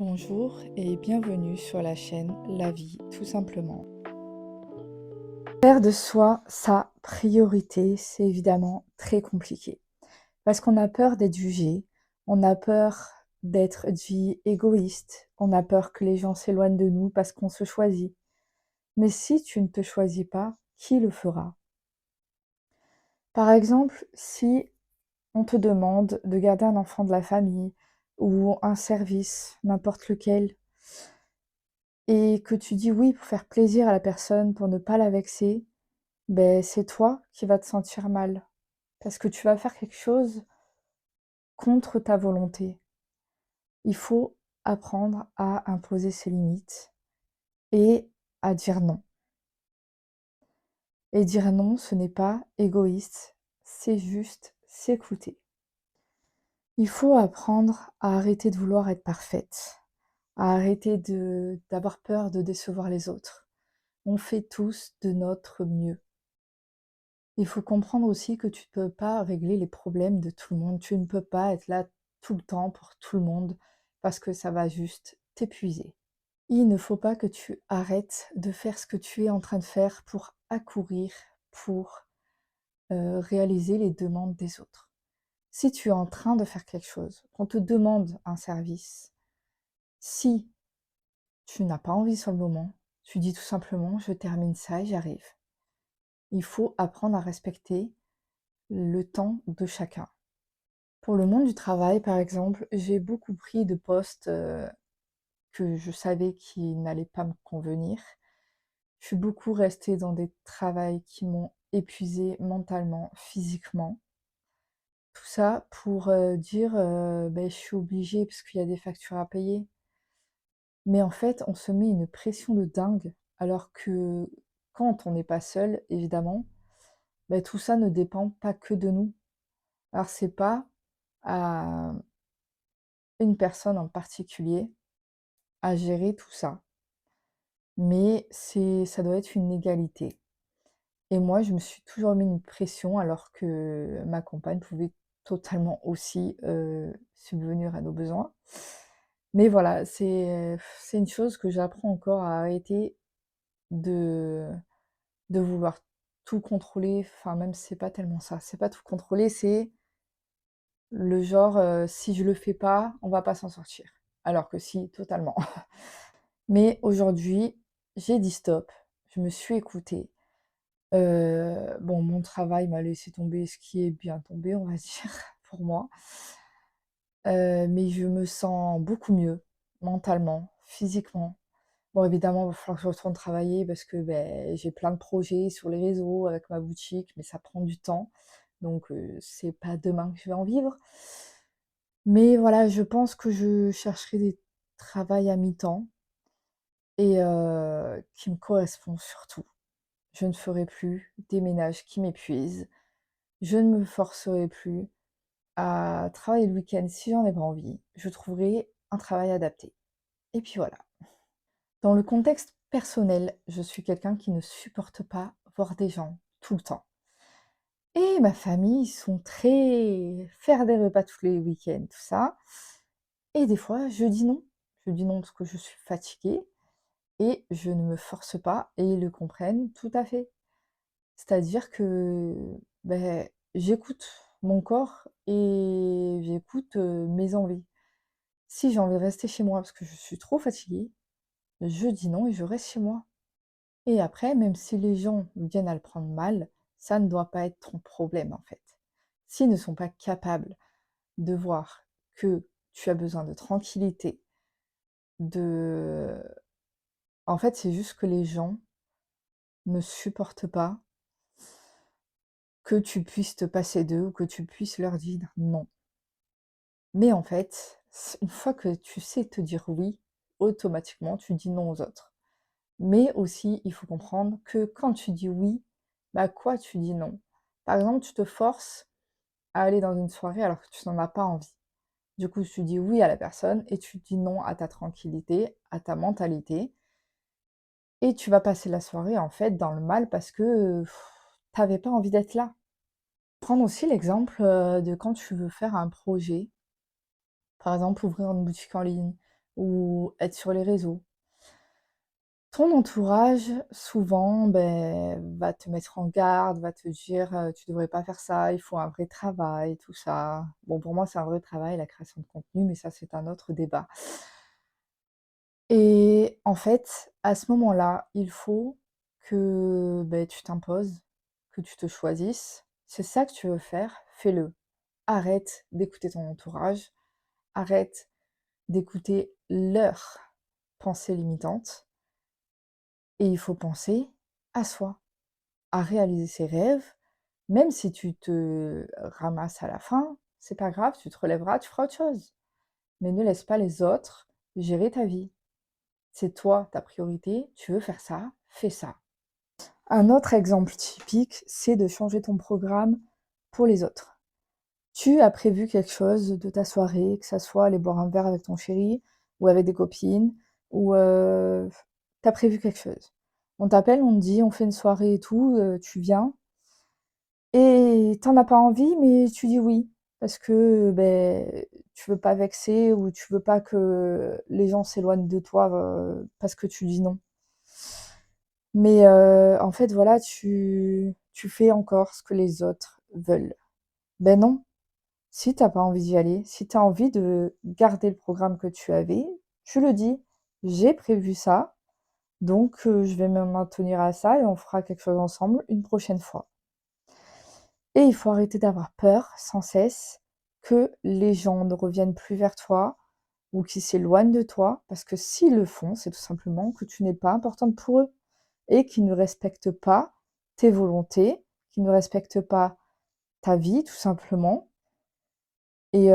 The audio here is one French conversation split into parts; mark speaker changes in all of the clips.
Speaker 1: Bonjour et bienvenue sur la chaîne La vie tout simplement. Faire de soi sa priorité, c'est évidemment très compliqué parce qu'on a peur d'être jugé, on a peur d'être dit égoïste, on a peur que les gens s'éloignent de nous parce qu'on se choisit. Mais si tu ne te choisis pas, qui le fera? Par exemple, si on te demande de garder un enfant de la famille ou un service, n'importe lequel, et que tu dis oui pour faire plaisir à la personne, pour ne pas la vexer, ben c'est toi qui vas te sentir mal. Parce que tu vas faire quelque chose contre ta volonté. Il faut apprendre à imposer ses limites et à dire non. Et dire non, ce n'est pas égoïste, c'est juste s'écouter. Il faut apprendre à arrêter de vouloir être parfaite, à arrêter d'avoir peur de décevoir les autres. On fait tous de notre mieux. Il faut comprendre aussi que tu ne peux pas régler les problèmes de tout le monde. Tu ne peux pas être là tout le temps pour tout le monde parce que ça va juste t'épuiser. Il ne faut pas que tu arrêtes de faire ce que tu es en train de faire pour accourir, pour réaliser les demandes des autres. Si tu es en train de faire quelque chose, qu'on te demande un service, si tu n'as pas envie sur le moment, tu dis tout simplement je termine ça et j'arrive. Il faut apprendre à respecter le temps de chacun. Pour le monde du travail, par exemple, j'ai beaucoup pris de postes, que je savais qui n'allaient pas me convenir. Je suis beaucoup restée dans des travails qui m'ont épuisée mentalement, physiquement. Tout ça pour, dire, beh, je suis obligée parce qu'il y a des factures à payer. Mais en fait, on se met une pression de dingue, alors que quand on n'est pas seul, évidemment, bah, tout ça ne dépend pas que de nous. Alors c'est pas à une personne en particulier à gérer tout ça. Mais ça doit être une égalité. Et moi, je me suis toujours mis une pression alors que ma compagne pouvait totalement aussi, subvenir à nos besoins. Mais voilà, c'est une chose que j'apprends encore à arrêter de vouloir tout contrôler. Enfin même c'est pas tellement ça, c'est pas tout contrôler, c'est le genre, si je le fais pas, on va pas s'en sortir. Alors que si, totalement. Mais aujourd'hui, j'ai dit stop, je me suis écoutée. Bon, mon travail m'a laissé tomber ce qui est bien tombé, on va dire, pour moi. Mais je me sens beaucoup mieux, mentalement, physiquement. Bon, évidemment, il va falloir que je retourne travailler parce que, beh, j'ai plein de projets sur les réseaux avec ma boutique, mais ça prend du temps. Donc, c'est pas demain que je vais en vivre. Mais voilà, je pense que je chercherai des travails à mi-temps et qui me correspondent surtout. Je ne ferai plus des ménages qui m'épuisent. Je ne me forcerai plus à travailler le week-end si j'en ai pas envie. Je trouverai un travail adapté. Et puis voilà. Dans le contexte personnel, je suis quelqu'un qui ne supporte pas voir des gens tout le temps. Et ma famille, ils sont très faire des repas tous les week-ends, tout ça. Et des fois, je dis non. Je dis non parce que je suis fatiguée et je ne me force pas et ils le comprennent tout à fait. C'est-à-dire que, beh, j'écoute mon corps et j'écoute, mes envies. Si j'ai envie de rester chez moi parce que je suis trop fatiguée, je dis non et je reste chez moi. Et après, même si les gens viennent à le prendre mal, ça ne doit pas être ton problème, en fait. S'ils ne sont pas capables de voir que tu as besoin de tranquillité, de en fait, c'est juste que les gens ne supportent pas que tu puisses te passer d'eux ou que tu puisses leur dire non. Mais en fait, une fois que tu sais te dire oui, automatiquement, tu dis non aux autres. Mais aussi, il faut comprendre que quand tu dis oui, bah, quoi tu dis non? Par exemple, tu te forces à aller dans une soirée alors que tu n'en as pas envie. Du coup, tu dis oui à la personne et tu dis non à ta tranquillité, à ta mentalité et tu vas passer la soirée, en fait, dans le mal parce que, tu avais pas envie d'être là. Prendre aussi l'exemple, de quand tu veux faire un projet, par exemple ouvrir une boutique en ligne ou être sur les réseaux. Ton entourage, souvent, va te mettre en garde, va te dire, «Tu devrais pas faire ça, il faut un vrai travail», tout ça. Bon, pour moi, c'est un vrai travail, la création de contenu, mais ça, c'est un autre débat. Et en fait, à ce moment-là, il faut que, tu t'imposes, que tu te choisisses. C'est ça que tu veux faire, fais-le. Arrête d'écouter ton entourage, arrête d'écouter leurs pensées limitantes et il faut penser à soi, à réaliser ses rêves. Même si tu te ramasses à la fin, c'est pas grave, tu te relèveras, tu feras autre chose. Mais ne laisse pas les autres gérer ta vie. C'est toi ta priorité, tu veux faire ça, fais ça. Un autre exemple typique, c'est de changer ton programme pour les autres. Tu as prévu quelque chose de ta soirée, que ça soit aller boire un verre avec ton chéri ou avec des copines ou tu as prévu quelque chose. On t'appelle, on te dit: «On fait une soirée et tout, tu viens?» Et tu en as pas envie, mais tu dis oui parce que, tu veux pas vexer ou tu veux pas que les gens s'éloignent de toi, parce que tu dis non. Mais en fait, voilà, tu fais encore ce que les autres veulent. Ben non, si tu as pas envie d'y aller, si tu as envie de garder le programme que tu avais, tu le dis: «J'ai prévu ça, donc je vais me maintenir à ça et on fera quelque chose ensemble une prochaine fois». Et il faut arrêter d'avoir peur sans cesse que les gens ne reviennent plus vers toi ou qu'ils s'éloignent de toi, parce que s'ils le font, c'est tout simplement que tu n'es pas importante pour eux et qu'ils ne respectent pas tes volontés, qu'ils ne respectent pas ta vie tout simplement et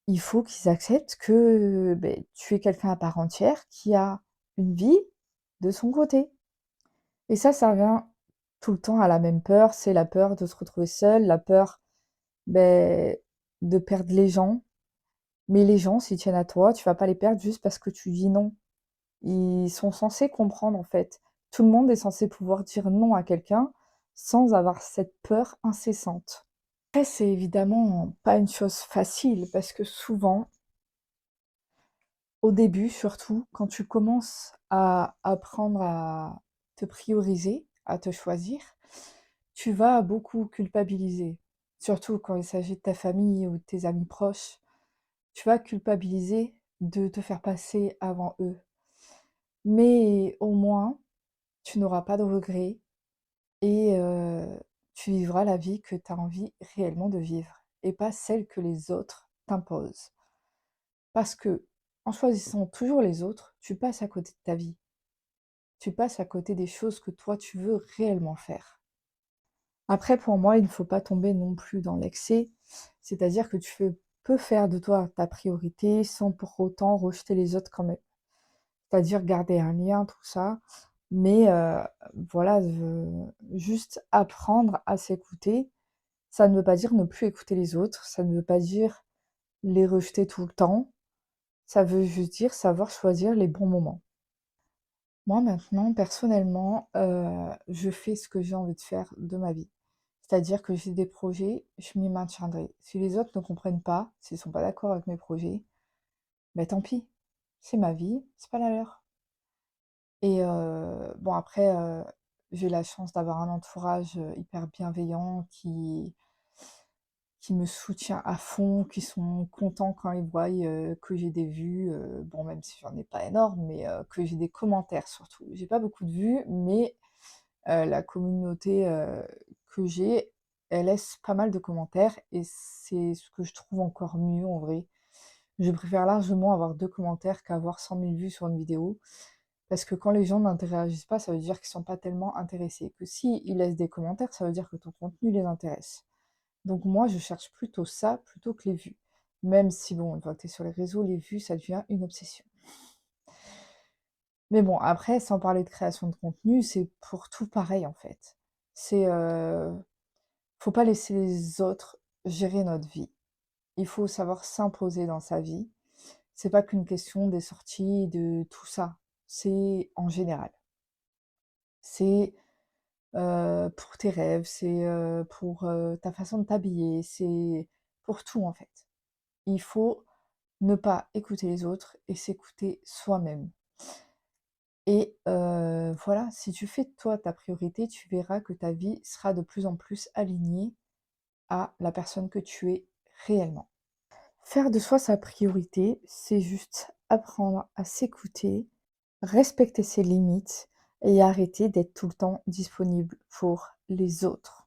Speaker 1: il faut qu'ils acceptent que, tu es quelqu'un à part entière qui a une vie de son côté. Et ça revient tout le temps à la même peur, c'est la peur de se retrouver seul, la peur, beh, de perdre les gens. Mais les gens, s'ils tiennent à toi, tu vas pas les perdre juste parce que tu dis non. Ils sont censés comprendre, en fait. Tout le monde est censé pouvoir dire non à quelqu'un sans avoir cette peur incessante. Après, c'est évidemment pas une chose facile parce que souvent, au début surtout, quand tu commences à apprendre à te prioriser, à te choisir, tu vas beaucoup culpabiliser. Surtout quand il s'agit de ta famille ou de tes amis proches. Tu vas culpabiliser de te faire passer avant eux. Mais au moins, tu n'auras pas de regrets et tu vivras la vie que tu as envie réellement de vivre et pas celle que les autres t'imposent. Parce que en choisissant toujours les autres, tu passes à côté de ta vie. Tu passes à côté des choses que toi tu veux réellement faire. Après, pour moi, il ne faut pas tomber non plus dans l'excès, c'est-à-dire que peux faire de toi ta priorité sans pour autant rejeter les autres quand même. C'est-à-dire garder un lien, tout ça, mais voilà, juste apprendre à s'écouter. Ça ne veut pas dire ne plus écouter les autres, ça ne veut pas dire les rejeter tout le temps, ça veut juste dire savoir choisir les bons moments. Moi maintenant, personnellement, je fais ce que j'ai envie de faire de ma vie. C'est-à-dire que j'ai des projets, je m'y maintiendrai. Si les autres ne comprennent pas, s'ils sont pas d'accord avec mes projets, tant pis. C'est ma vie, c'est pas la leur. Et bon après, j'ai la chance d'avoir un entourage, hyper bienveillant qui me soutient à fond, qui sont contents quand ils voient, que j'ai des vues, bon même si j'en ai pas énorme, mais que j'ai des commentaires surtout. J'ai pas beaucoup de vues, mais la communauté, que j'ai, elle laisse pas mal de commentaires et c'est ce que je trouve encore mieux en vrai. Je préfère largement avoir 2 commentaires qu'avoir 100 000 vues sur une vidéo. Parce que quand les gens n'interagissent pas, ça veut dire qu'ils sont pas tellement intéressés. Que si ils laissent des commentaires, ça veut dire que ton contenu les intéresse. Donc moi, je cherche plutôt ça, plutôt que les vues. Même si bon, une fois que tu es sur les réseaux, les vues, ça devient une obsession. Mais bon, après, sans parler de création de contenu, c'est pour tout pareil en fait. C'est, faut pas laisser les autres gérer notre vie. Il faut savoir s'imposer dans sa vie. C'est pas qu'une question des sorties, de tout ça. C'est en général. C'est pour tes rêves, c'est, pour, ta façon de t'habiller, c'est pour tout, en fait. Il faut ne pas écouter les autres et s'écouter soi-même. Et voilà, si tu fais de toi ta priorité, tu verras que ta vie sera de plus en plus alignée à la personne que tu es réellement. Faire de soi sa priorité, c'est juste apprendre à s'écouter, respecter ses limites et arrêter d'être tout le temps disponible pour les autres.